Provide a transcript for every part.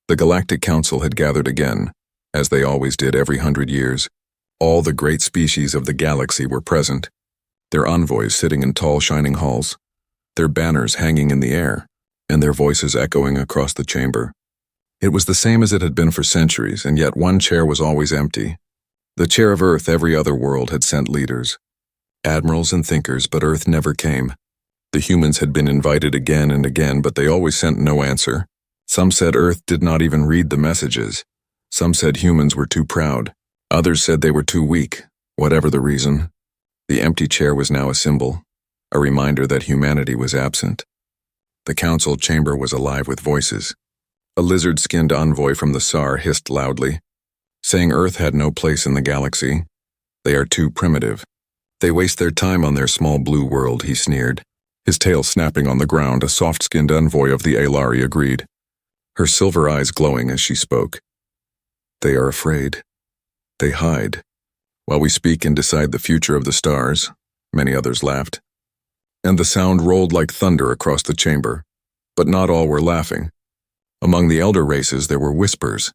The Galactic Council had gathered again, as they always did every 100 years. All the great species of the galaxy were present, their envoys sitting in tall shining halls, their banners hanging in the air, and their voices echoing across the chamber. It was the same as it had been for centuries, and yet one chair was always empty. The chair of Earth every other world had sent leaders, admirals and thinkers, but Earth never came. The humans had been invited again and again, but they always sent no answer. Some said Earth did not even read the messages. Some said humans were too proud. Others said they were too weak. Whatever the reason, the empty chair was now a symbol, a reminder that humanity was absent. The council chamber was alive with voices. A lizard-skinned envoy from the Tsar hissed loudly, saying Earth had no place in the galaxy. They are too primitive. They waste their time on their small blue world, he sneered. His tail snapping on the ground, a soft-skinned envoy of the Alari agreed, her silver eyes glowing as she spoke. They are afraid. They hide. While we speak and decide the future of the stars, many others laughed. And the sound rolled like thunder across the chamber. But not all were laughing. Among the elder races there were whispers.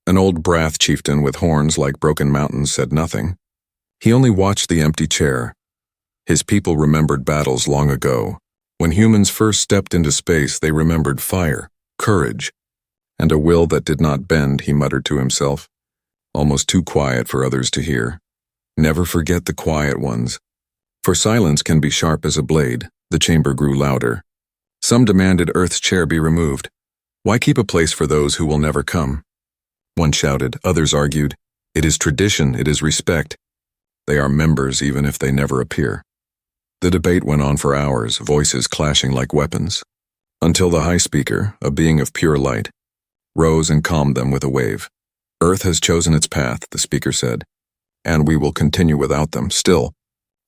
An old Brath chieftain with horns like broken mountains said nothing. He only watched the empty chair. His people remembered battles long ago. When humans first stepped into space, they remembered fire, courage, and a will that did not bend, he muttered to himself, almost too quiet for others to hear. Never forget the quiet ones. For silence can be sharp as a blade. The chamber grew louder. Some demanded Earth's chair be removed. Why keep a place for those who will never come? One shouted, others argued, it is tradition, it is respect. They are members even if they never appear. The debate went on for hours, voices clashing like weapons, until the High Speaker, a being of pure light, rose and calmed them with a wave. Earth has chosen its path, the speaker said, and we will continue without them. Still,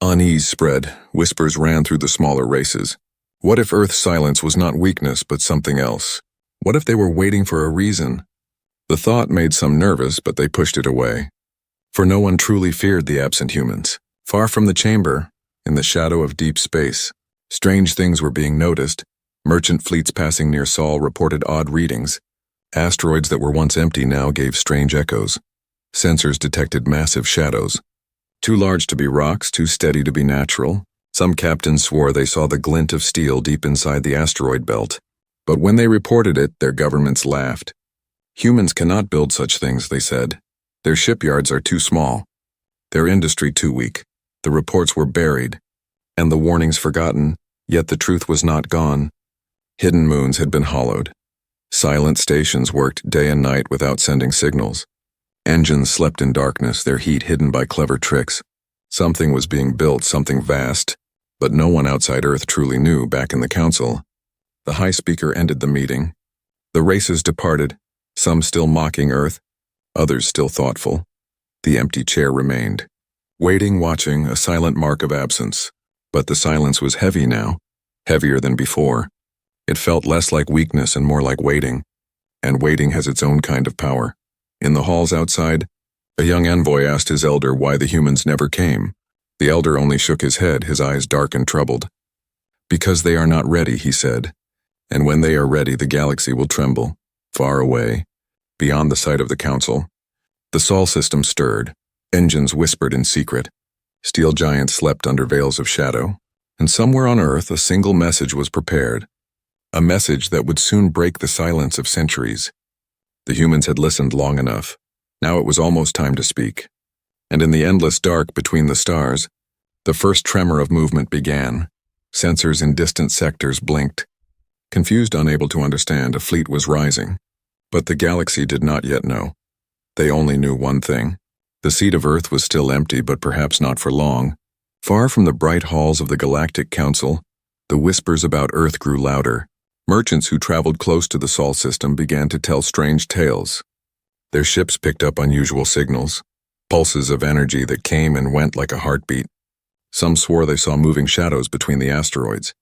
unease spread, whispers ran through the smaller races. What if Earth's silence was not weakness but something else? What if they were waiting for a reason? The thought made some nervous, but they pushed it away. For no one truly feared the absent humans. Far from the chamber, in the shadow of deep space, strange things were being noticed. Merchant fleets passing near Sol reported odd readings. Asteroids that were once empty now gave strange echoes. Sensors detected massive shadows. Too large to be rocks, too steady to be natural. Some captains swore they saw the glint of steel deep inside the asteroid belt. But when they reported it, their governments laughed. Humans cannot build such things, they said. Their shipyards are too small. Their industry too weak. The reports were buried, and the warnings forgotten, yet the truth was not gone. Hidden moons had been hollowed. Silent stations worked day and night without sending signals. Engines slept in darkness, their heat hidden by clever tricks. Something was being built, something vast, but no one outside Earth truly knew. Back in the council, the High Speaker ended the meeting. The races departed, some still mocking Earth, others still thoughtful. The empty chair remained. Waiting, watching, a silent mark of absence. But the silence was heavy now, heavier than before. It felt less like weakness and more like waiting. And waiting has its own kind of power. In the halls outside, a young envoy asked his elder why the humans never came. The elder only shook his head, his eyes dark and troubled. Because they are not ready, he said. And when they are ready, the galaxy will tremble. Far away, beyond the sight of the council, the Sol system stirred. Engines whispered in secret. Steel giants slept under veils of shadow. And somewhere on Earth, a single message was prepared. A message that would soon break the silence of centuries. The humans had listened long enough. Now it was almost time to speak. And in the endless dark between the stars, the first tremor of movement began. Sensors in distant sectors blinked. Confused, unable to understand, a fleet was rising. But the galaxy did not yet know. They only knew one thing. The seat of Earth was still empty, but perhaps not for long. Far from the bright halls of the Galactic Council, the whispers about Earth grew louder. Merchants who traveled close to the Sol system began to tell strange tales. Their ships picked up unusual signals, pulses of energy that came and went like a heartbeat. Some swore they saw moving shadows between the asteroids,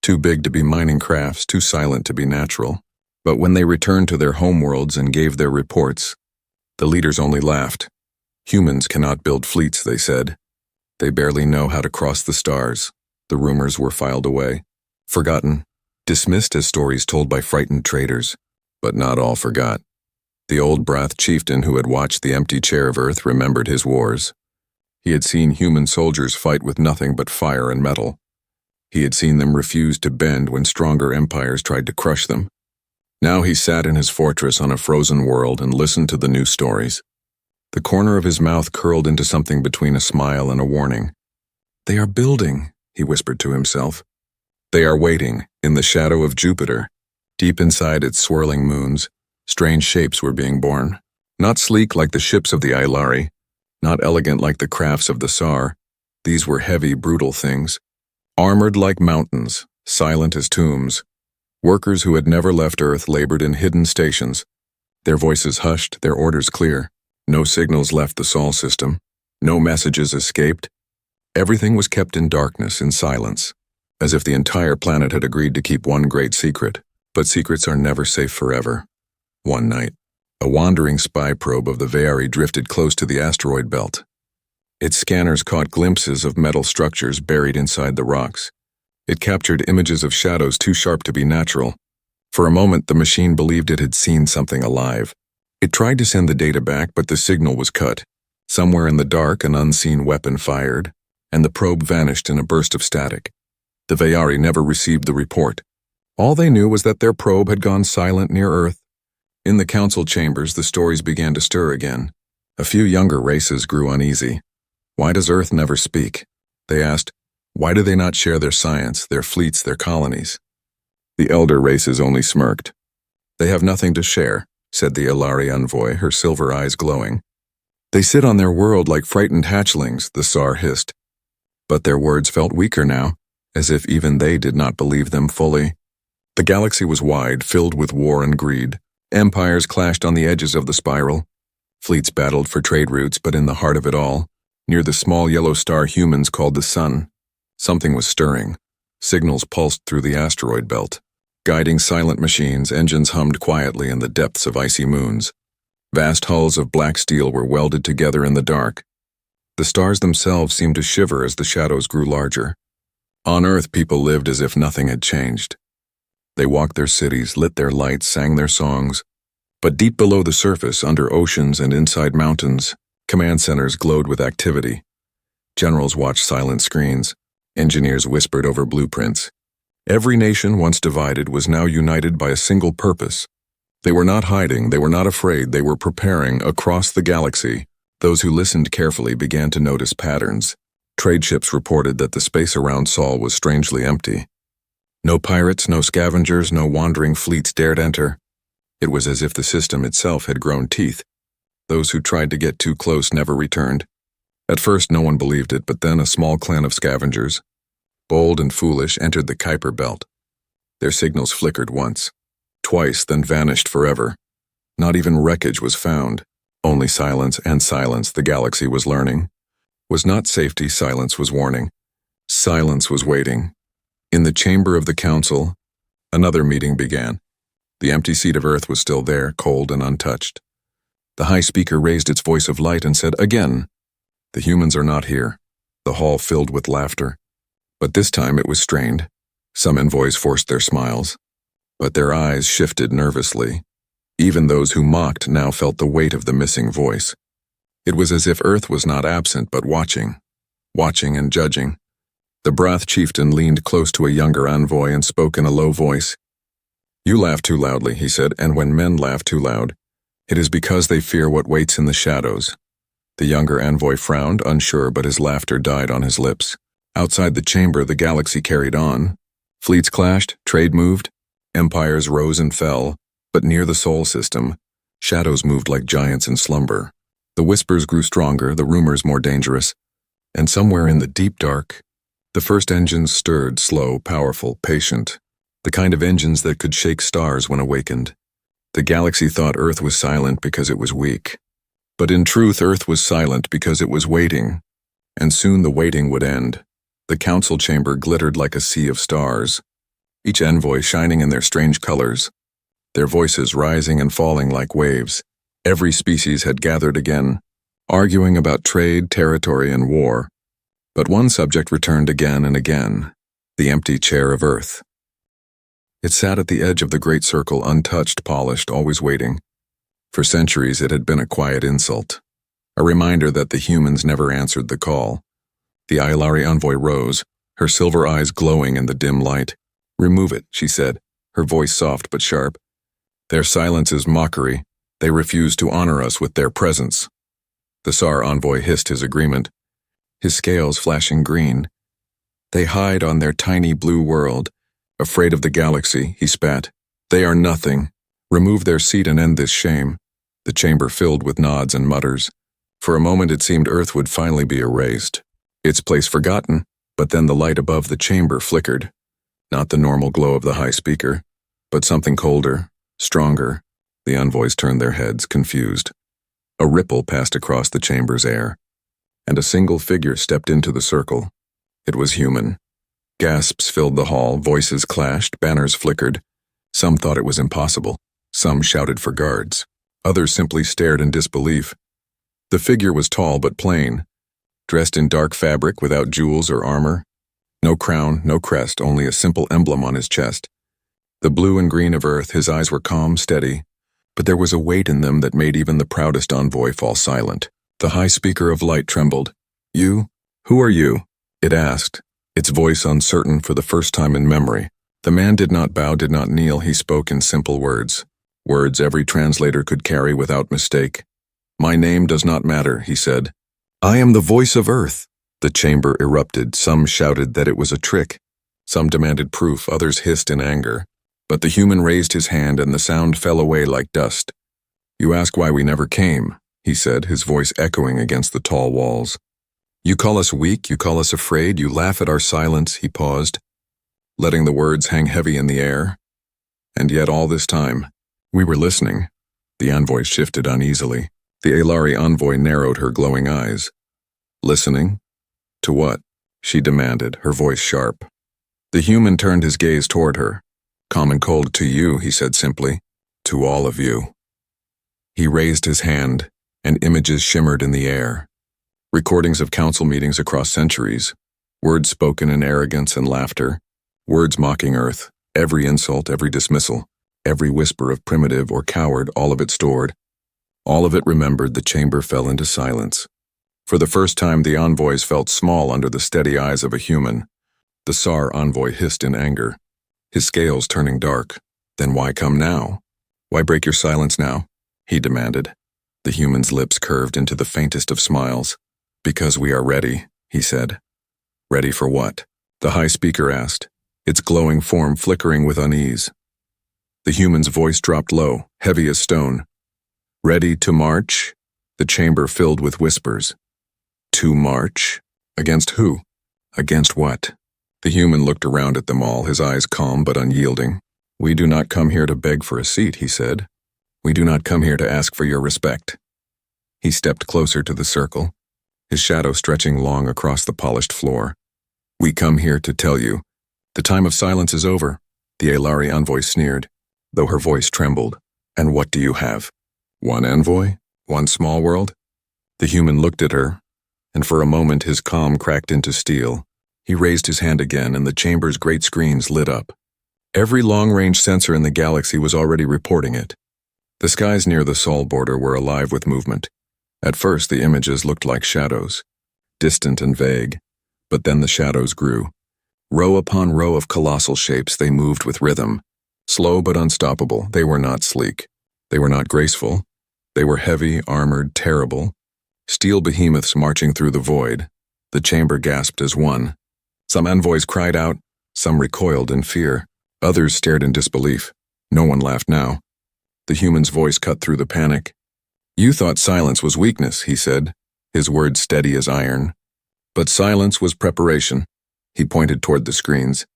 too big to be mining crafts, too silent to be natural. But when they returned to their homeworlds and gave their reports, the leaders only laughed. Humans cannot build fleets, they said. They barely know how to cross the stars. The rumors were filed away, forgotten, dismissed as stories told by frightened traders. But not all forgot. The old Brath chieftain who had watched the empty chair of Earth remembered his wars. He had seen human soldiers fight with nothing but fire and metal. He had seen them refuse to bend when stronger empires tried to crush them. Now he sat in his fortress on a frozen world and listened to the new stories. The corner of his mouth curled into something between a smile and a warning. "They are building," he whispered to himself. "They are waiting, in the shadow of Jupiter. Deep inside its swirling moons, strange shapes were being born. Not sleek like the ships of the Ilari, not elegant like the crafts of the Tsar. These were heavy, brutal things. Armored like mountains, silent as tombs. Workers who had never left Earth labored in hidden stations. Their voices hushed, their orders clear. No signals left the Sol system. No messages escaped. Everything was kept in darkness, in silence, as if the entire planet had agreed to keep one great secret. But secrets are never safe forever. One night, a wandering spy probe of the Veari drifted close to the asteroid belt. Its scanners caught glimpses of metal structures buried inside the rocks. It captured images of shadows too sharp to be natural. For a moment, the machine believed it had seen something alive. It tried to send the data back, but the signal was cut. Somewhere in the dark, an unseen weapon fired, and the probe vanished in a burst of static. The Veari never received the report. All they knew was that their probe had gone silent near Earth. In the council chambers, the stories began to stir again. A few younger races grew uneasy. Why does Earth never speak? They asked. Why do they not share their science, their fleets, their colonies? The elder races only smirked. They have nothing to share, said the Ilari envoy, her silver eyes glowing. They sit on their world like frightened hatchlings, the Tsar hissed. But their words felt weaker now, as if even they did not believe them fully. The galaxy was wide, filled with war and greed. Empires clashed on the edges of the spiral. Fleets battled for trade routes, but in the heart of it all, near the small yellow star humans called the Sun, something was stirring. Signals pulsed through the asteroid belt. Guiding silent machines, engines hummed quietly in the depths of icy moons. Vast hulls of black steel were welded together in the dark. The stars themselves seemed to shiver as the shadows grew larger. On Earth, people lived as if nothing had changed. They walked their cities, lit their lights, sang their songs. But deep below the surface, under oceans and inside mountains, command centers glowed with activity. Generals watched silent screens. Engineers whispered over blueprints. Every nation, once divided, was now united by a single purpose. They were not hiding, they were not afraid, they were preparing across the galaxy. Those who listened carefully began to notice patterns. Trade ships reported that the space around Sol was strangely empty. No pirates, no scavengers, no wandering fleets dared enter. It was as if the system itself had grown teeth. Those who tried to get too close never returned. At first no one believed it, but then a small clan of scavengers, bold and foolish, entered the Kuiper belt. Their signals flickered once, twice, then vanished forever. Not even wreckage was found. Only silence, and silence, the galaxy was learning. Was not safety, silence was warning. Silence was waiting. In the chamber of the council, another meeting began. The empty seat of Earth was still there, cold and untouched. The high speaker raised its voice of light and said, "Again, the humans are not here." The hall filled with laughter. But this time it was strained. Some envoys forced their smiles, but their eyes shifted nervously. Even those who mocked now felt the weight of the missing voice. It was as if Earth was not absent but watching and judging. The Brath chieftain leaned close to a younger envoy and spoke in a low voice. "You laugh too loudly," he said, "and when men laugh too loud, it is because they fear what waits in the shadows." The younger envoy frowned, unsure, but his laughter died on his lips. Outside the chamber, the galaxy carried on. Fleets clashed, trade moved, empires rose and fell, but near the Sol system, shadows moved like giants in slumber. The whispers grew stronger, the rumors more dangerous, and somewhere in the deep dark, the first engines stirred, slow, powerful, patient, the kind of engines that could shake stars when awakened. The galaxy thought Earth was silent because it was weak. But in truth, Earth was silent because it was waiting, and soon the waiting would end. The council chamber glittered like a sea of stars, each envoy shining in their strange colors, their voices rising and falling like waves. Every species had gathered again, arguing about trade, territory, and war. But one subject returned again and again, the empty chair of Earth. It sat at the edge of the great circle, untouched, polished, always waiting. For centuries it had been a quiet insult, a reminder that the humans never answered the call. The Aelari envoy rose, her silver eyes glowing in the dim light. "Remove it," she said, her voice soft but sharp. "Their silence is mockery. They refuse to honor us with their presence." The Tsar envoy hissed his agreement, his scales flashing green. "They hide on their tiny blue world. Afraid of the galaxy," he spat. "They are nothing. Remove their seat and end this shame." The chamber filled with nods and mutters. For a moment it seemed Earth would finally be erased, its place forgotten, but then the light above the chamber flickered. Not the normal glow of the high speaker, but something colder, stronger. The envoys turned their heads, confused. A ripple passed across the chamber's air, and a single figure stepped into the circle. It was human. Gasps filled the hall, voices clashed, banners flickered. Some thought it was impossible. Some shouted for guards. Others simply stared in disbelief. The figure was tall but plain, dressed in dark fabric without jewels or armor. No crown, no crest, only a simple emblem on his chest. The blue and green of Earth, his eyes were calm, steady, but there was a weight in them that made even the proudest envoy fall silent. The high speaker of light trembled. "You? Who are you?" it asked, its voice uncertain for the first time in memory. The man did not bow, did not kneel. He spoke in simple words, words every translator could carry without mistake. "My name does not matter," he said. "I am the voice of Earth." The chamber erupted. Some shouted that it was a trick. Some demanded proof, others hissed in anger. But the human raised his hand and the sound fell away like dust. "You ask why we never came," he said, his voice echoing against the tall walls. "You call us weak, you call us afraid, you laugh at our silence," he paused, letting the words hang heavy in the air. "And yet all this time, we were listening." The envoy shifted uneasily. The Aelari envoy narrowed her glowing eyes. "Listening? To what?" she demanded, her voice sharp. The human turned his gaze toward her. "Calm and cold to you," he said simply. "To all of you." He raised his hand, and images shimmered in the air. Recordings of council meetings across centuries, words spoken in arrogance and laughter, words mocking Earth, every insult, every dismissal, every whisper of primitive or coward, all of it stored. All of it remembered. The chamber fell into silence. For the first time, the envoys felt small under the steady eyes of a human. The Tsar envoy hissed in anger, his scales turning dark. "Then why come now? Why break your silence now?" he demanded. The human's lips curved into the faintest of smiles. "Because we are ready," he said. "Ready for what?" the high speaker asked, its glowing form flickering with unease. The human's voice dropped low, heavy as stone. "Ready to march?" The chamber filled with whispers. "To march? Against who? Against what?" The human looked around at them all, his eyes calm but unyielding. "We do not come here to beg for a seat," he said. "We do not come here to ask for your respect." He stepped closer to the circle, his shadow stretching long across the polished floor. "We come here to tell you, the time of silence is over," the Aelari envoy sneered, though her voice trembled. "And what do you have? One envoy? One small world?" The human looked at her, and for a moment his calm cracked into steel. He raised his hand again, and the chamber's great screens lit up. Every long-range sensor in the galaxy was already reporting it. The skies near the Sol border were alive with movement. At first, the images looked like shadows, distant and vague, but then the shadows grew. Row upon row of colossal shapes, they moved with rhythm. Slow but unstoppable, they were not sleek. They were not graceful. They were heavy, armored, terrible. Steel behemoths marching through the void. The chamber gasped as one. Some envoys cried out, some recoiled in fear. Others stared in disbelief. No one laughed now. The human's voice cut through the panic. "You thought silence was weakness," he said, his words steady as iron. "But silence was preparation." He pointed toward the screens,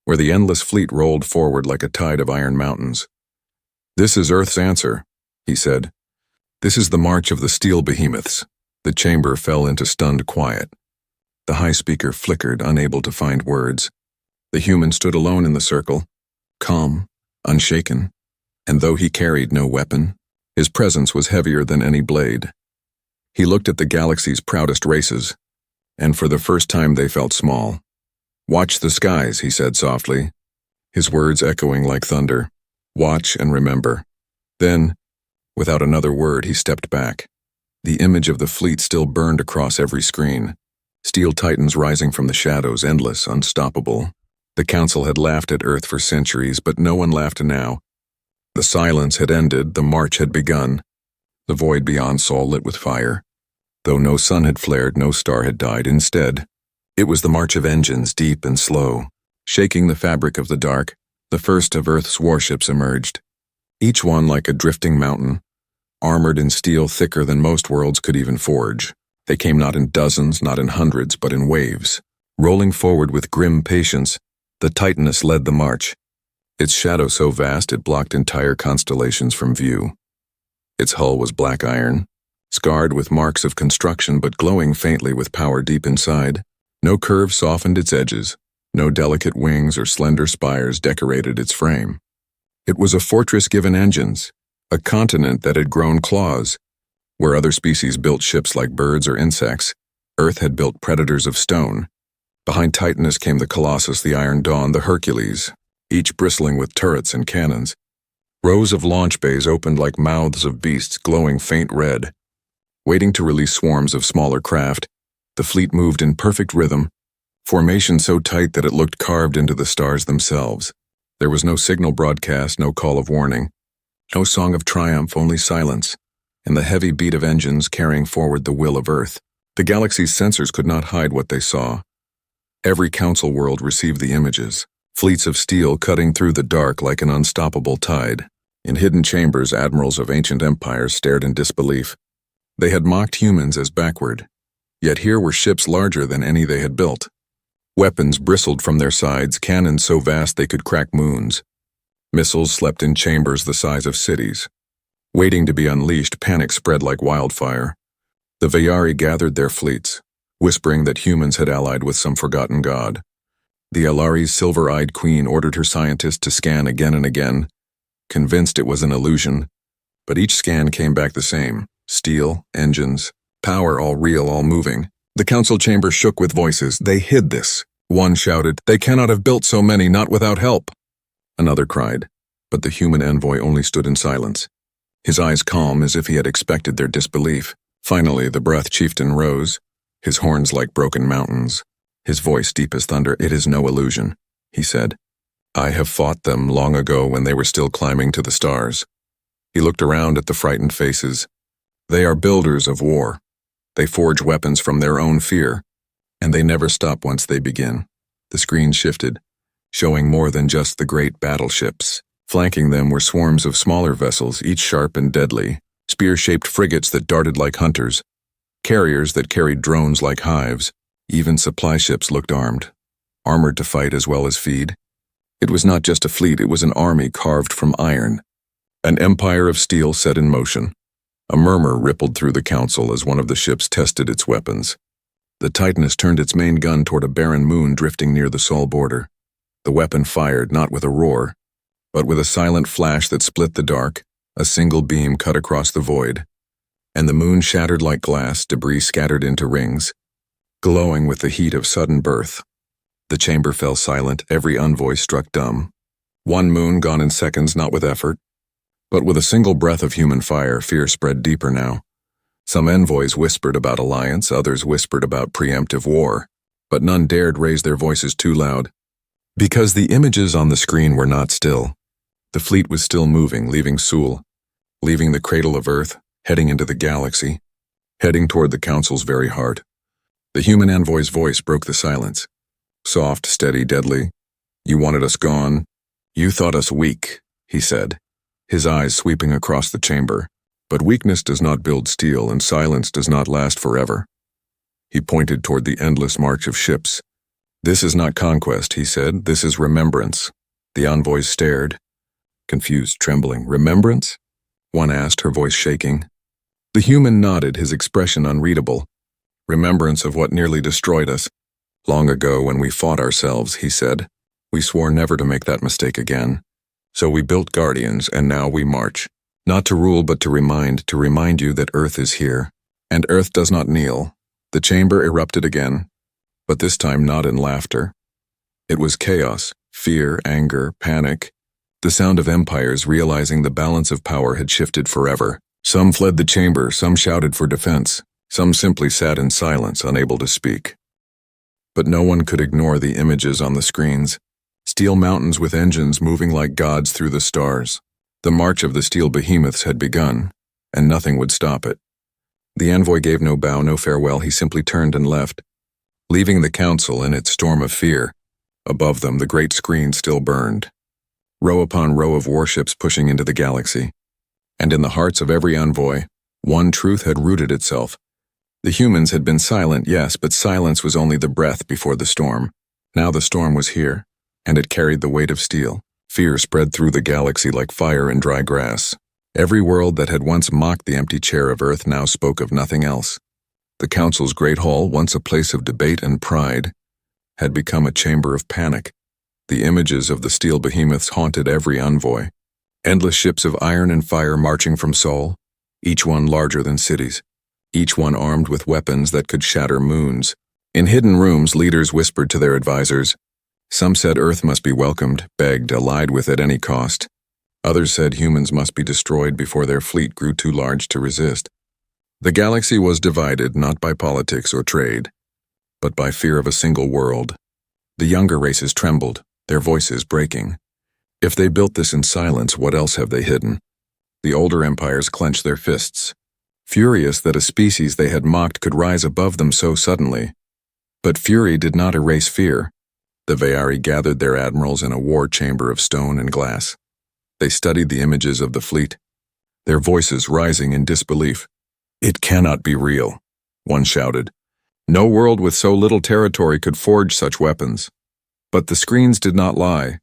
where the endless fleet rolled forward like a tide of iron mountains. "This is Earth's answer," he said. "This is the march of the steel behemoths." The chamber fell into stunned quiet. The high speaker flickered, unable to find words. The human stood alone in the circle, calm, unshaken, and though he carried no weapon, his presence was heavier than any blade. He looked at the galaxy's proudest races, and for the first time they felt small. "Watch the skies," he said softly, his words echoing like thunder. "Watch and remember." Then, Without another word, he stepped back. The image of the fleet still burned across every screen. Steel titans rising from the shadows, endless, unstoppable. The Council had laughed at Earth for centuries, but no one laughed now. The silence had ended, the march had begun. The void beyond saw lit with fire. Though no sun had flared, no star had died. Instead, it was the march of engines, deep and slow. Shaking the fabric of the dark, the first of Earth's warships emerged. Each one like a drifting mountain, armored in steel thicker than most worlds could even forge. They came not in dozens, not in hundreds, but in waves. Rolling forward with grim patience, the Titaness led the march. Its shadow so vast it blocked entire constellations from view. Its hull was black iron, scarred with marks of construction but glowing faintly with power deep inside. No curve softened its edges, no delicate wings or slender spires decorated its frame. It was a fortress given engines, a continent that had grown claws. Where other species built ships like birds or insects, Earth had built predators of stone. Behind Titanus came the Colossus, the Iron Dawn, the Hercules, each bristling with turrets and cannons. Rows of launch bays opened like mouths of beasts glowing faint red. Waiting to release swarms of smaller craft, the fleet moved in perfect rhythm, formation so tight that it looked carved into the stars themselves. There was no signal broadcast, no call of warning, no song of triumph, only silence, and the heavy beat of engines carrying forward the will of Earth. The galaxy's sensors could not hide what they saw. Every council world received the images, fleets of steel cutting through the dark like an unstoppable tide. In hidden chambers, admirals of ancient empires stared in disbelief. They had mocked humans as backward, yet here were ships larger than any they had built. Weapons bristled from their sides, cannons so vast they could crack moons. Missiles slept in chambers the size of cities. Waiting to be unleashed, panic spread like wildfire. The Vayari gathered their fleets, whispering that humans had allied with some forgotten god. The Alari's silver-eyed queen ordered her scientists to scan again and again, convinced it was an illusion, but each scan came back the same. Steel, engines, power, all real, all moving. The council chamber shook with voices. They hid this. One shouted, "They cannot have built so many, not without help." Another cried, but the human envoy only stood in silence, his eyes calm as if he had expected their disbelief. Finally, the breath chieftain rose, his horns like broken mountains, his voice deep as thunder. "It is no illusion," he said. "I have fought them long ago when they were still climbing to the stars." He looked around at the frightened faces. They are builders of war. They forge weapons from their own fear, and they never stop once they begin. The screen shifted, showing more than just the great battleships. Flanking them were swarms of smaller vessels, each sharp and deadly, spear-shaped frigates that darted like hunters, carriers that carried drones like hives. Even supply ships looked armed, armored to fight as well as feed. It was not just a fleet, it was an army carved from iron, an empire of steel set in motion. A murmur rippled through the council as one of the ships tested its weapons. The Titanus turned its main gun toward a barren moon drifting near the Sol border. The weapon fired not with a roar, but with a silent flash that split the dark. A single beam cut across the void, and the moon shattered like glass, debris scattered into rings, glowing with the heat of sudden birth. The chamber fell silent, every unvoice struck dumb. One moon gone in seconds, not with effort, but with a single breath of human fire. Fear spread deeper now. Some envoys whispered about alliance, others whispered about preemptive war, but none dared raise their voices too loud. Because the images on the screen were not still. The fleet was still moving, leaving Sul, leaving the cradle of Earth, heading into the galaxy, heading toward the Council's very heart. The human envoy's voice broke the silence. Soft, steady, deadly. "You wanted us gone. You thought us weak," he said, his eyes sweeping across the chamber. "But weakness does not build steel, and silence does not last forever." He pointed toward the endless march of ships. "This is not conquest," he said. "This is remembrance." The envoys stared, confused, trembling. "Remembrance?" one asked, her voice shaking. The human nodded, his expression unreadable. "Remembrance of what nearly destroyed us. Long ago when we fought ourselves," he said. "We swore never to make that mistake again. So we built guardians, and now we march. Not to rule, but to remind you that Earth is here. And Earth does not kneel." The chamber erupted again, but this time not in laughter. It was chaos, fear, anger, panic, the sound of empires realizing the balance of power had shifted forever. Some fled the chamber, some shouted for defense, some simply sat in silence, unable to speak. But no one could ignore the images on the screens. Steel mountains with engines moving like gods through the stars. The march of the steel behemoths had begun, and nothing would stop it. The envoy gave no bow, no farewell. He simply turned and left, leaving the council in its storm of fear. Above them, the great screen still burned, row upon row of warships pushing into the galaxy. And in the hearts of every envoy, one truth had rooted itself. The humans had been silent, yes, but silence was only the breath before the storm. Now the storm was here, and it carried the weight of steel. Fear spread through the galaxy like fire in dry grass. Every world that had once mocked the empty chair of Earth now spoke of nothing else. The council's great hall, once a place of debate and pride, had become a chamber of panic. The images of the steel behemoths haunted every envoy. Endless ships of iron and fire marching from Sol, each one larger than cities, each one armed with weapons that could shatter moons. In hidden rooms, leaders whispered to their advisors. Some said Earth must be welcomed, begged, allied with at any cost. Others said humans must be destroyed before their fleet grew too large to resist. The galaxy was divided not by politics or trade, but by fear of a single world. The younger races trembled, their voices breaking. If they built this in silence, what else have they hidden? The older empires clenched their fists, furious that a species they had mocked could rise above them so suddenly. But fury did not erase fear. The Veari gathered their admirals in a war chamber of stone and glass. They studied the images of the fleet, their voices rising in disbelief. "It cannot be real," one shouted. "No world with so little territory could forge such weapons." But the screens did not lie.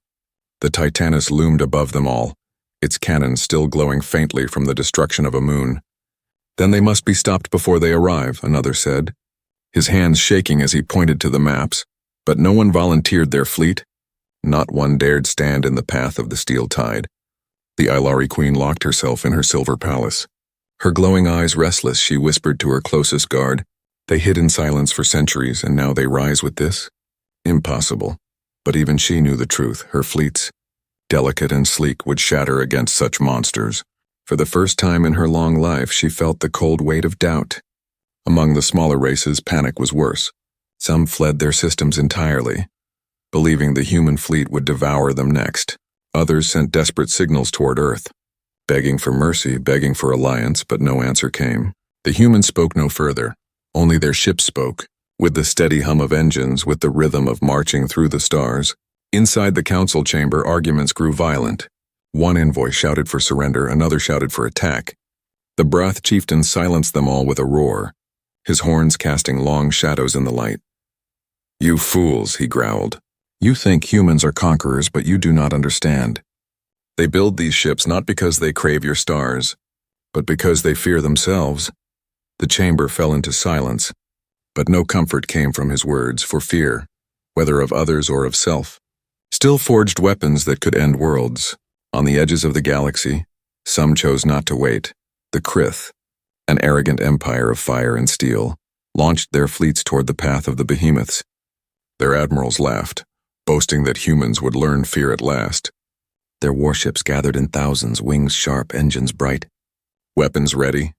The Titanus loomed above them all, its cannons still glowing faintly from the destruction of a moon. "Then they must be stopped before they arrive," another said, his hands shaking as he pointed to the maps. But no one volunteered their fleet. Not one dared stand in the path of the steel tide. The Ilari queen locked herself in her silver palace. Her glowing eyes restless, she whispered to her closest guard. "They hid in silence for centuries, and now they rise with this? Impossible." But even she knew the truth. Her fleets, delicate and sleek, would shatter against such monsters. For the first time in her long life, she felt the cold weight of doubt. Among the smaller races, panic was worse. Some fled their systems entirely, believing the human fleet would devour them next. Others sent desperate signals toward Earth, begging for mercy, begging for alliance, but no answer came. The humans spoke no further. Only their ships spoke, with the steady hum of engines, with the rhythm of marching through the stars. Inside the council chamber, arguments grew violent. One envoy shouted for surrender, another shouted for attack. The Brath chieftain silenced them all with a roar, his horns casting long shadows in the light. "You fools," he growled. "You think humans are conquerors, but you do not understand. They build these ships not because they crave your stars, but because they fear themselves." The chamber fell into silence, but no comfort came from his words, for fear, whether of others or of self, still forged weapons that could end worlds. On the edges of the galaxy, some chose not to wait. The Krith, an arrogant empire of fire and steel, launched their fleets toward the path of the behemoths. Their admirals laughed, boasting that humans would learn fear at last. Their warships gathered in thousands, wings sharp, engines bright. Weapons ready,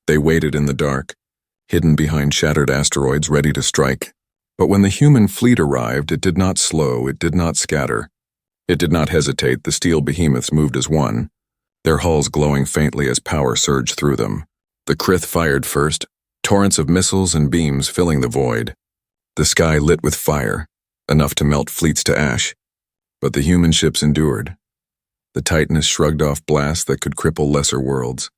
they waited in the dark, hidden behind shattered asteroids ready to strike. But when the human fleet arrived, it did not slow, it did not scatter. It did not hesitate. The steel behemoths moved as one, their hulls glowing faintly as power surged through them. The Krith fired first, torrents of missiles and beams filling the void. The sky lit with fire, enough to melt fleets to ash. But the human ships endured. The Titanus shrugged off blasts that could cripple lesser worlds.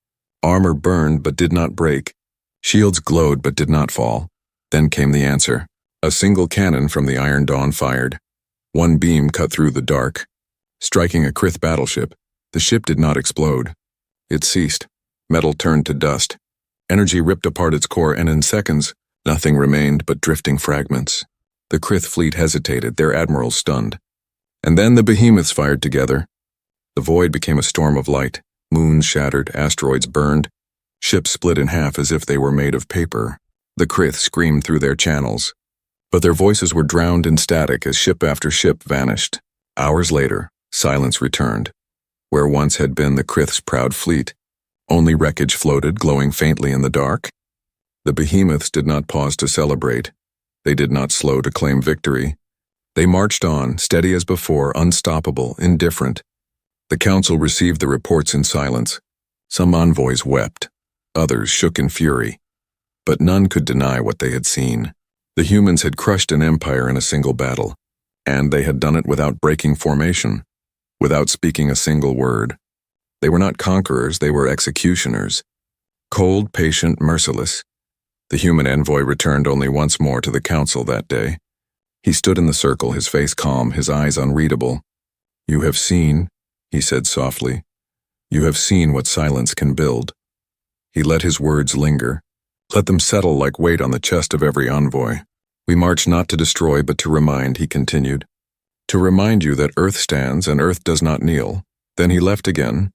Armor burned but did not break. Shields glowed but did not fall. Then came the answer. A single cannon from the Iron Dawn fired. One beam cut through the dark, striking a Krith battleship. The ship did not explode. It ceased. Metal turned to dust. Energy ripped apart its core, and in seconds, nothing remained but drifting fragments. The Krith fleet hesitated, their admirals stunned. And then the behemoths fired together. The void became a storm of light. Moons shattered, asteroids burned. Ships split in half as if they were made of paper. The Krith screamed through their channels, but their voices were drowned in static as ship after ship vanished. Hours later, silence returned. Where once had been the Krith's proud fleet, Only wreckage floated, glowing faintly in the dark. The Behemoths did not pause to celebrate. They did not slow to claim victory. They marched on, steady as before, unstoppable, indifferent. The council received the reports in silence. Some envoys wept. Others shook in fury. But none could deny what they had seen. The humans had crushed an empire in a single battle, and they had done it without breaking formation, without speaking a single word. They were not conquerors, they were executioners. Cold, patient, merciless. The human envoy returned only once more to the council that day. He stood in the circle, his face calm, his eyes unreadable. "You have seen," he said softly. "You have seen what silence can build." He let his words linger. Let them settle like weight on the chest of every envoy. "We march not to destroy, but to remind," he continued. "To remind you that Earth stands and Earth does not kneel." Then he left again.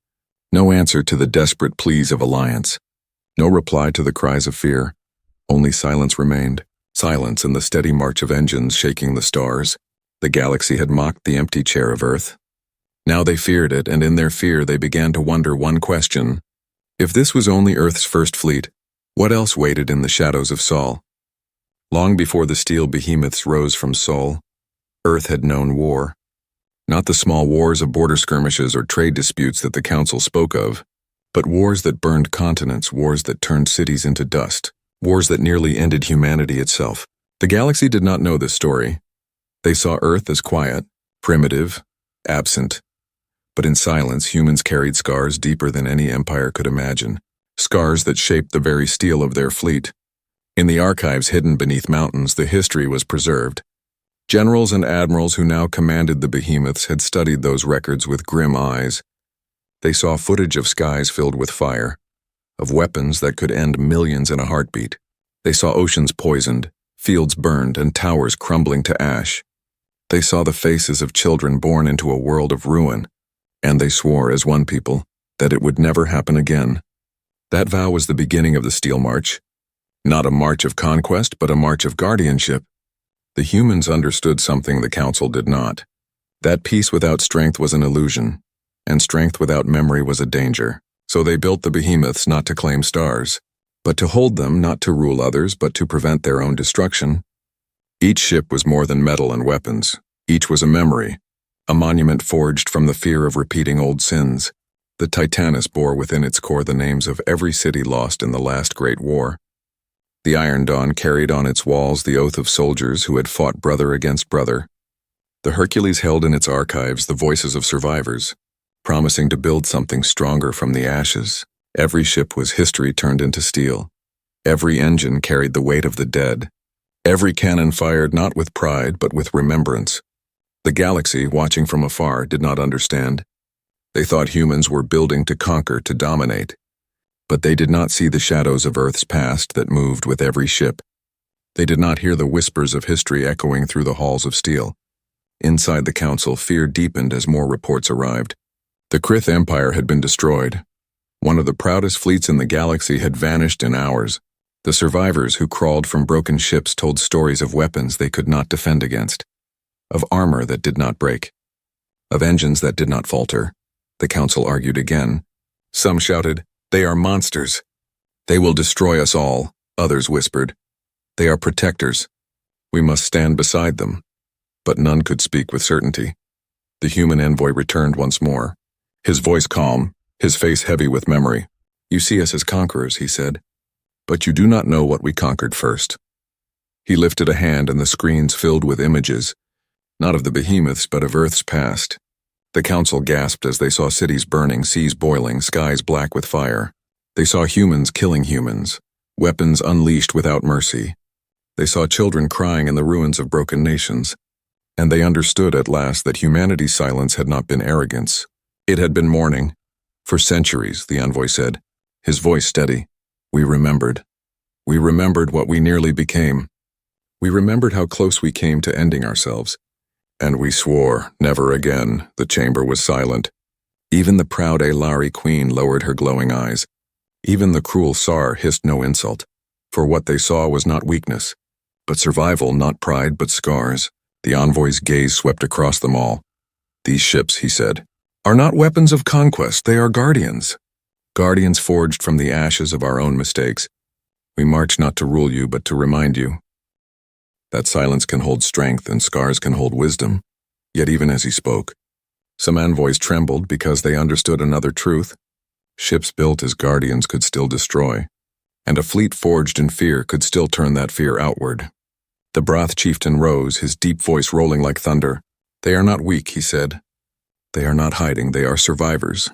No answer to the desperate pleas of alliance. No reply to the cries of fear. Only silence remained. Silence and the steady march of engines shaking the stars. The galaxy had mocked the empty chair of Earth. Now they feared it, and in their fear they began to wonder one question. If this was only Earth's first fleet, what else waited in the shadows of Sol? Long before the steel behemoths rose from Sol, Earth had known war. Not the small wars of border skirmishes or trade disputes that the Council spoke of, but wars that burned continents, wars that turned cities into dust, wars that nearly ended humanity itself. The galaxy did not know this story. They saw Earth as quiet, primitive, absent. But in silence, humans carried scars deeper than any empire could imagine, scars that shaped the very steel of their fleet. In the archives hidden beneath mountains, the history was preserved. Generals and admirals who now commanded the behemoths had studied those records with grim eyes. They saw footage of skies filled with fire, of weapons that could end millions in a heartbeat. They saw oceans poisoned, fields burned, and towers crumbling to ash. They saw the faces of children born into a world of ruin, and they swore as one people that it would never happen again. That vow was the beginning of the Steel March. Not a march of conquest, but a march of guardianship. The humans understood something the Council did not. That peace without strength was an illusion, and strength without memory was a danger. So they built the behemoths not to claim stars, but to hold them, not to rule others, but to prevent their own destruction. Each ship was more than metal and weapons. Each was a memory, a monument forged from the fear of repeating old sins. The Titanic bore within its core the names of every city lost in the last Great War. The Iron Dawn carried on its walls the oath of soldiers who had fought brother against brother. The Hercules held in its archives the voices of survivors, promising to build something stronger from the ashes. Every ship was history turned into steel. Every engine carried the weight of the dead. Every cannon fired not with pride, but with remembrance. The galaxy, watching from afar, did not understand. They thought humans were building to conquer, to dominate. But they did not see the shadows of Earth's past that moved with every ship. They did not hear the whispers of history echoing through the halls of steel. Inside the Council, fear deepened as more reports arrived. The Krith Empire had been destroyed. One of the proudest fleets in the galaxy had vanished in hours. The survivors who crawled from broken ships told stories of weapons they could not defend against, of armor that did not break, of engines that did not falter. The Council argued again. Some shouted, "They are monsters. They will destroy us all," others whispered. "They are protectors. We must stand beside them." But none could speak with certainty. The human envoy returned once more, his voice calm, his face heavy with memory. "You see us as conquerors," he said, "but you do not know what we conquered first." He lifted a hand and the screens filled with images, not of the behemoths but of Earth's past. The Council gasped as they saw cities burning, seas boiling, skies black with fire. They saw humans killing humans, weapons unleashed without mercy. They saw children crying in the ruins of broken nations. And they understood at last that humanity's silence had not been arrogance. It had been mourning. For centuries, the envoy said, his voice steady. We remembered. We remembered what we nearly became. We remembered how close we came to ending ourselves. And we swore, never again. The chamber was silent. Even the proud Aelari queen lowered her glowing eyes. Even the cruel Sar hissed no insult. For what they saw was not weakness, but survival, not pride, but scars. The envoy's gaze swept across them all. These ships, he said, are not weapons of conquest, they are guardians. Guardians forged from the ashes of our own mistakes. We march not to rule you, but to remind you that silence can hold strength and scars can hold wisdom. Yet even as he spoke, some envoys trembled because they understood another truth. Ships built as guardians could still destroy, and a fleet forged in fear could still turn that fear outward. The Broth chieftain rose, his deep voice rolling like thunder. They are not weak, he said. They are not hiding, they are survivors.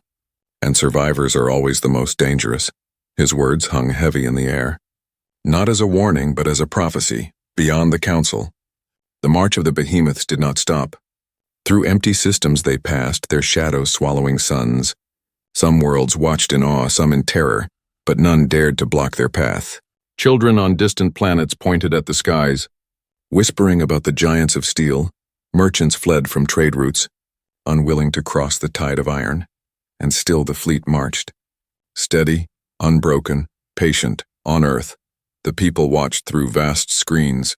And survivors are always the most dangerous. His words hung heavy in the air. Not as a warning, but as a prophecy, beyond the council. The march of the Behemoths did not stop. Through empty systems they passed, their shadows swallowing suns. Some worlds watched in awe, some in terror, but none dared to block their path. Children on distant planets pointed at the skies, whispering about the giants of steel. Merchants fled from trade routes, unwilling to cross the tide of iron, and still the fleet marched. Steady, unbroken, patient, on Earth, the people watched through vast screens.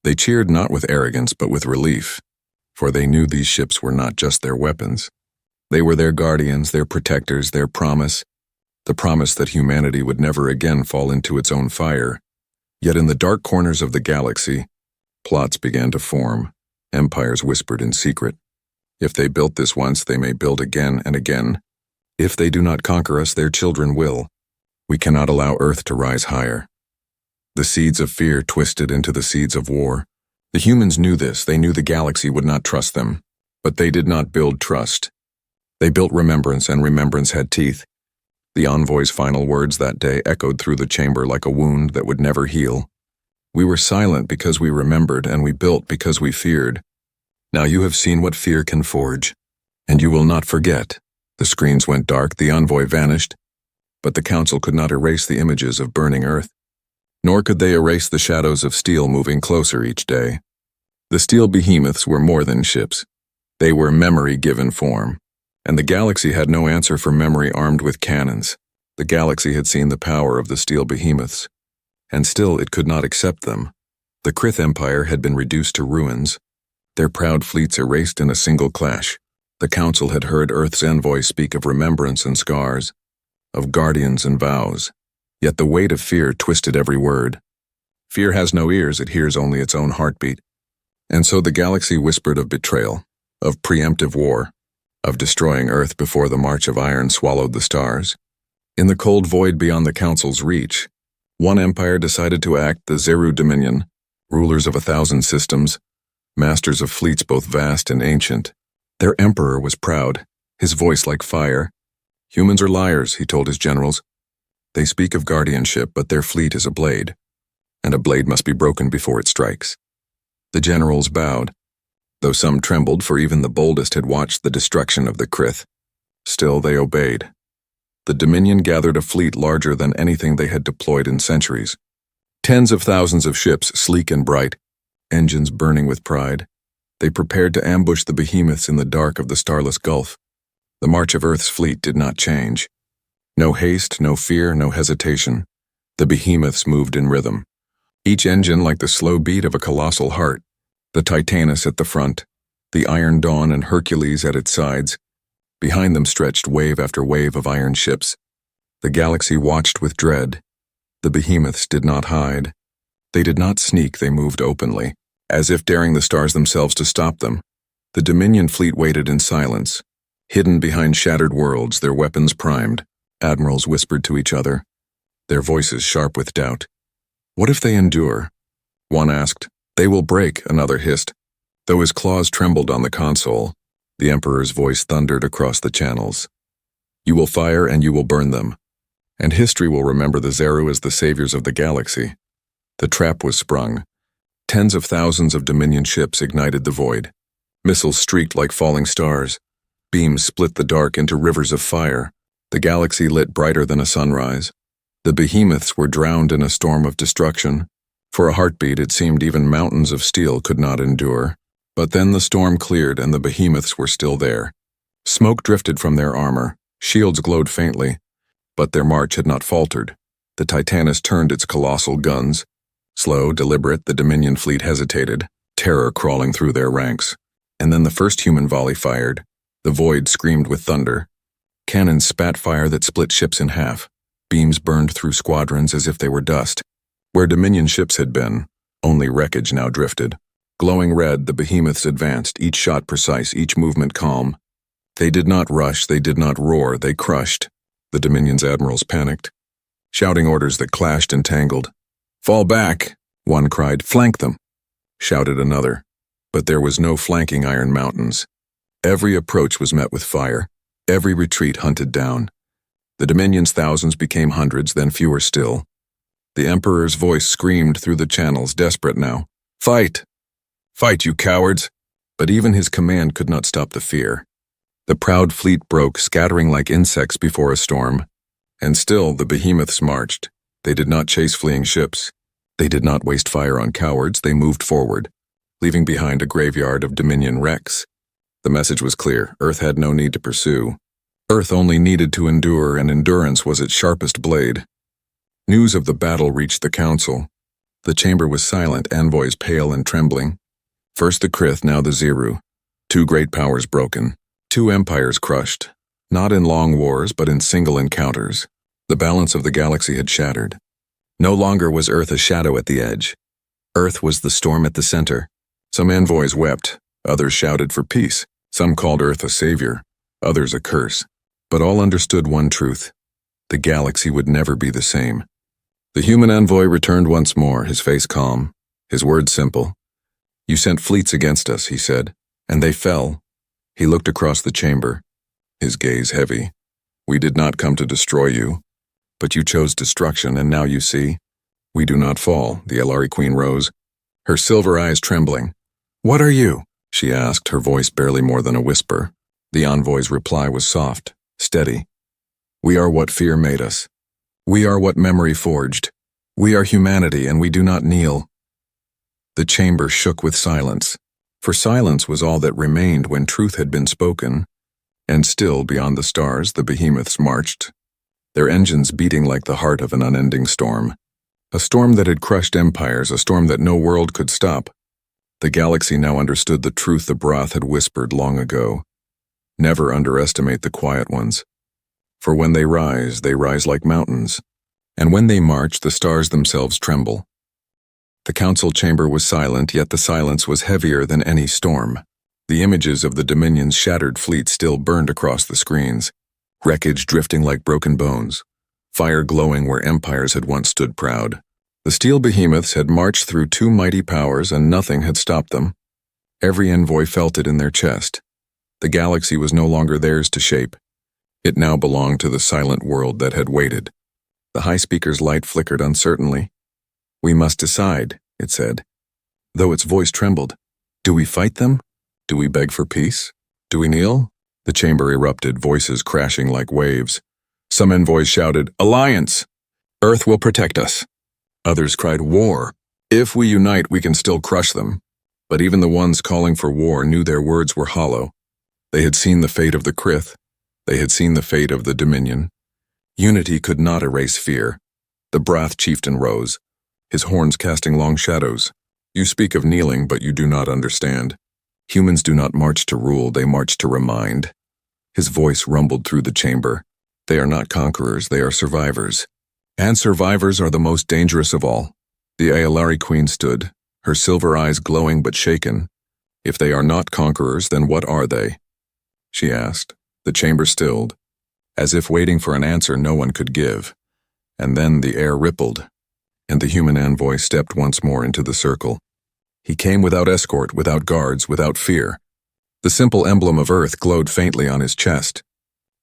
They cheered not with arrogance but with relief, for they knew these ships were not just their weapons. They were their guardians, their protectors, their promise, the promise that humanity would never again fall into its own fire. Yet in the dark corners of the galaxy, plots began to form. Empires whispered in secret. If they built this once, they may build again and again. If they do not conquer us, their children will. We cannot allow Earth to rise higher. The seeds of fear twisted into the seeds of war. The humans knew this. They knew the galaxy would not trust them. But they did not build trust. They built remembrance, and remembrance had teeth. The envoy's final words that day echoed through the chamber like a wound that would never heal. We were silent because we remembered, and we built because we feared. Now you have seen what fear can forge, and you will not forget. The screens went dark, the envoy vanished, but the council could not erase the images of burning Earth, nor could they erase the shadows of steel moving closer each day. The steel behemoths were more than ships. They were memory given form, and the galaxy had no answer for memory armed with cannons. The galaxy had seen the power of the steel behemoths, and still it could not accept them. The Krith Empire had been reduced to ruins, their proud fleets erased in a single clash. The council had heard Earth's envoy speak of remembrance and scars, of guardians and vows, yet the weight of fear twisted every word. Fear has no ears, it hears only its own heartbeat. And so the galaxy whispered of betrayal, of preemptive war, of destroying Earth before the march of iron swallowed the stars. In the cold void beyond the council's reach, one empire decided to act, the Zeru Dominion, rulers of 1,000 systems, masters of fleets both vast and ancient. Their emperor was proud, his voice like fire. Humans are liars, he told his generals. They speak of guardianship, but their fleet is a blade, and a blade must be broken before it strikes. The generals bowed, though some trembled, for even the boldest had watched the destruction of the Krith. Still they obeyed. The Dominion gathered a fleet larger than anything they had deployed in centuries. Tens of thousands of ships, sleek and bright, engines burning with pride. They prepared to ambush the behemoths in the dark of the starless gulf. The march of Earth's fleet did not change. No haste, no fear, no hesitation. The behemoths moved in rhythm, each engine like the slow beat of a colossal heart. The Titanus at the front, the Iron Dawn and Hercules at its sides. Behind them stretched wave after wave of iron ships. The galaxy watched with dread. The behemoths did not hide. They did not sneak, they moved openly, as if daring the stars themselves to stop them. The Dominion fleet waited in silence, hidden behind shattered worlds, their weapons primed. Admirals whispered to each other, their voices sharp with doubt. What if they endure? One asked. They will break, another hissed. Though his claws trembled on the console, the Emperor's voice thundered across the channels. You will fire and you will burn them, and history will remember the Zeru as the saviors of the galaxy. The trap was sprung. Tens of thousands of Dominion ships ignited the void. Missiles streaked like falling stars. Beams split the dark into rivers of fire. The galaxy lit brighter than a sunrise. The behemoths were drowned in a storm of destruction. For a heartbeat, it seemed even mountains of steel could not endure. But then the storm cleared and the behemoths were still there. Smoke drifted from their armor. Shields glowed faintly. But their march had not faltered. The Titanus turned its colossal guns. Slow, deliberate, the Dominion fleet hesitated, terror crawling through their ranks. And then the first human volley fired. The void screamed with thunder. Cannons spat fire that split ships in half. Beams burned through squadrons as if they were dust. Where Dominion ships had been, only wreckage now drifted. Glowing red, the Behemoths advanced, each shot precise, each movement calm. They did not rush, they did not roar, they crushed. The Dominion's admirals panicked, shouting orders that clashed and tangled. "Fall back," one cried. "Flank them," shouted another. But there was no flanking Iron Mountains. Every approach was met with fire, every retreat hunted down. The Dominion's thousands became hundreds, then fewer still. The Emperor's voice screamed through the channels, desperate now. "Fight! Fight, you cowards!" But even his command could not stop the fear. The proud fleet broke, scattering like insects before a storm. And still the Behemoths marched. They did not chase fleeing ships. They did not waste fire on cowards. They moved forward, leaving behind a graveyard of Dominion wrecks. The message was clear. Earth had no need to pursue. Earth only needed to endure, and endurance was its sharpest blade. News of the battle reached the council. The chamber was silent, envoys pale and trembling. First the Krith, now the Zeru. Two great powers broken. Two empires crushed. Not in long wars, but in single encounters. The balance of the galaxy had shattered. No longer was Earth a shadow at the edge. Earth was the storm at the center. Some envoys wept. Others shouted for peace. Some called Earth a savior. Others a curse. But all understood one truth. The galaxy would never be the same. The human envoy returned once more, his face calm, his words simple. "You sent fleets against us," he said, "and they fell." He looked across the chamber, his gaze heavy. "We did not come to destroy you, but you chose destruction, and now you see. We do not fall." The Elari Queen rose, her silver eyes trembling. "What are you?" she asked, her voice barely more than a whisper. The envoy's reply was soft, steady. "We are what fear made us. We are what memory forged. We are humanity, and we do not kneel." The chamber shook with silence, for silence was all that remained when truth had been spoken. And still, beyond the stars, the Behemoths marched, their engines beating like the heart of an unending storm. A storm that had crushed empires, a storm that no world could stop. The galaxy now understood the truth the Broth had whispered long ago. Never underestimate the quiet ones. For when they rise like mountains. And when they march, the stars themselves tremble. The council chamber was silent, yet the silence was heavier than any storm. The images of the Dominion's shattered fleet still burned across the screens, wreckage drifting like broken bones, fire glowing where empires had once stood proud. The steel Behemoths had marched through two mighty powers, and nothing had stopped them. Every envoy felt it in their chest. The galaxy was no longer theirs to shape. It now belonged to the silent world that had waited. The high speaker's light flickered uncertainly. "We must decide," it said, though its voice trembled. "Do we fight them? Do we beg for peace? Do we kneel?" The chamber erupted, voices crashing like waves. Some envoys shouted, "Alliance! Earth will protect us." Others cried, "War! If we unite, we can still crush them." But even the ones calling for war knew their words were hollow. They had seen the fate of the Krith. They had seen the fate of the Dominion. Unity could not erase fear. The Broth chieftain rose, his horns casting long shadows. "You speak of kneeling, but you do not understand. Humans do not march to rule, they march to remind." His voice rumbled through the chamber. "They are not conquerors, they are survivors. And survivors are the most dangerous of all." The Aelari Queen stood, her silver eyes glowing but shaken. "If they are not conquerors, then what are they?" she asked. The chamber stilled, as if waiting for an answer no one could give. And then the air rippled, and the human envoy stepped once more into the circle. He came without escort, without guards, without fear. The simple emblem of Earth glowed faintly on his chest.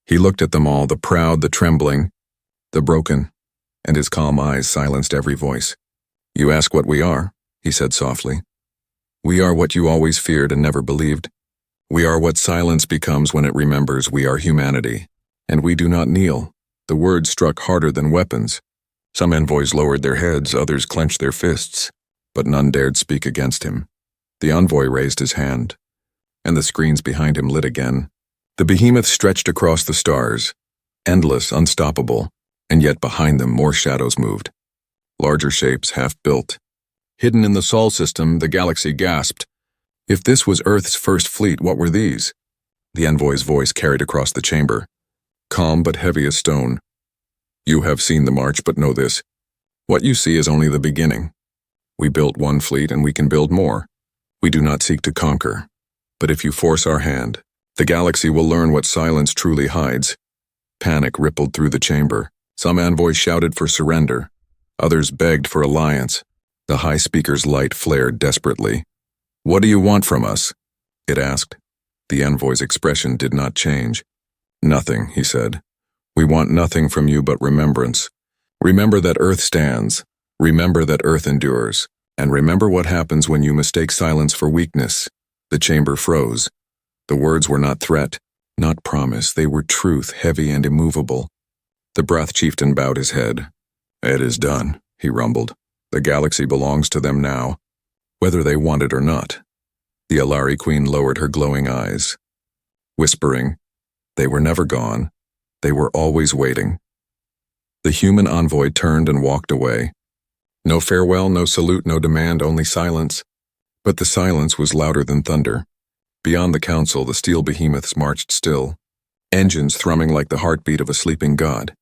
He looked at them all, the proud, the trembling, the broken, and his calm eyes silenced every voice. "You ask what we are," he said softly. "We are what you always feared and never believed. We are what silence becomes when it remembers we are humanity. And we do not kneel." The words struck harder than weapons. Some envoys lowered their heads, others clenched their fists, but none dared speak against him. The envoy raised his hand, and the screens behind him lit again. The Behemoths stretched across the stars, endless, unstoppable, and yet behind them more shadows moved. Larger shapes, half-built. Hidden in the Sol system, the galaxy gasped. If this was Earth's first fleet, what were these? The envoy's voice carried across the chamber. calm but heavy as stone. You have seen the march, but know this. What you see is only the beginning. We built one fleet and we can build more. We do not seek to conquer. But if you force our hand, the galaxy will learn what silence truly hides. Panic rippled through the chamber. Some envoys shouted for surrender. Others begged for alliance. The High Speaker's light flared desperately. "What do you want from us?" it asked. The envoy's expression did not change. "Nothing," he said. "We want nothing from you but remembrance. Remember that Earth stands. Remember that Earth endures. And remember what happens when you mistake silence for weakness." The chamber froze. The words were not threat, not promise. They were truth, heavy and immovable. The Brath chieftain bowed his head. "It is done," he rumbled. "The galaxy belongs to them now, whether they want it or not." The Alari Queen lowered her glowing eyes, whispering, "They were never gone. They were always waiting." The human envoy turned and walked away. No farewell, no salute, no demand, only silence. But the silence was louder than thunder. Beyond the council, the steel behemoths marched still, engines thrumming like the heartbeat of a sleeping god.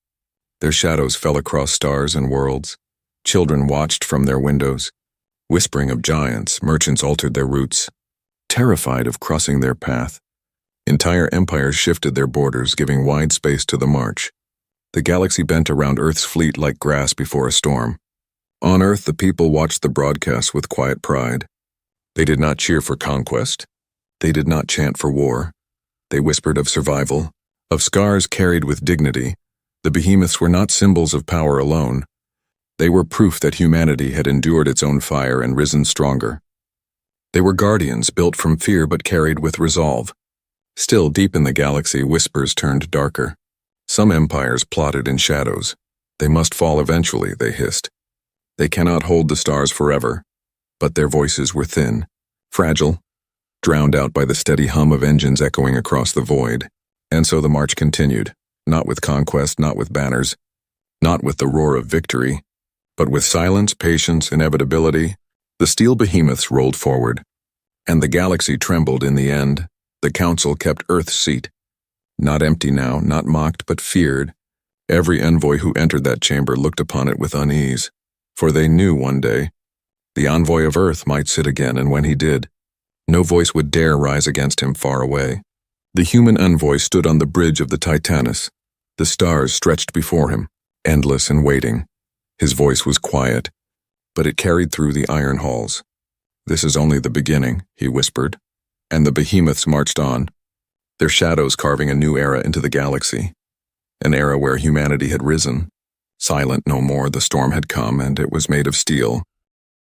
Their shadows fell across stars and worlds. Children watched from their windows. Whispering of giants, merchants altered their routes, terrified of crossing their path. Entire empires shifted their borders, giving wide space to the march. The galaxy bent around Earth's fleet like grass before a storm. On Earth, the people watched the broadcast with quiet pride. They did not cheer for conquest. They did not chant for war. They whispered of survival, of scars carried with dignity. The behemoths were not symbols of power alone. They were proof that humanity had endured its own fire and risen stronger. They were guardians built from fear but carried with resolve. Still, deep in the galaxy, whispers turned darker. Some empires plotted in shadows. They must fall eventually, they hissed. They cannot hold the stars forever. But their voices were thin, fragile, drowned out by the steady hum of engines echoing across the void. And so the march continued, not with conquest, not with banners, not with the roar of victory, but with silence, patience, inevitability. The steel behemoths rolled forward, and the galaxy trembled in the end. The council kept Earth's seat. Not empty now, not mocked, but feared. Every envoy who entered that chamber looked upon it with unease, for they knew one day the envoy of Earth might sit again, and when he did, no voice would dare rise against him far away. The human envoy stood on the bridge of the Titanus. The stars stretched before him, endless and waiting. His voice was quiet, but it carried through the iron halls. "This is only the beginning," he whispered, and the behemoths marched on, their shadows carving a new era into the galaxy, an era where humanity had risen. Silent no more, the storm had come, and it was made of steel,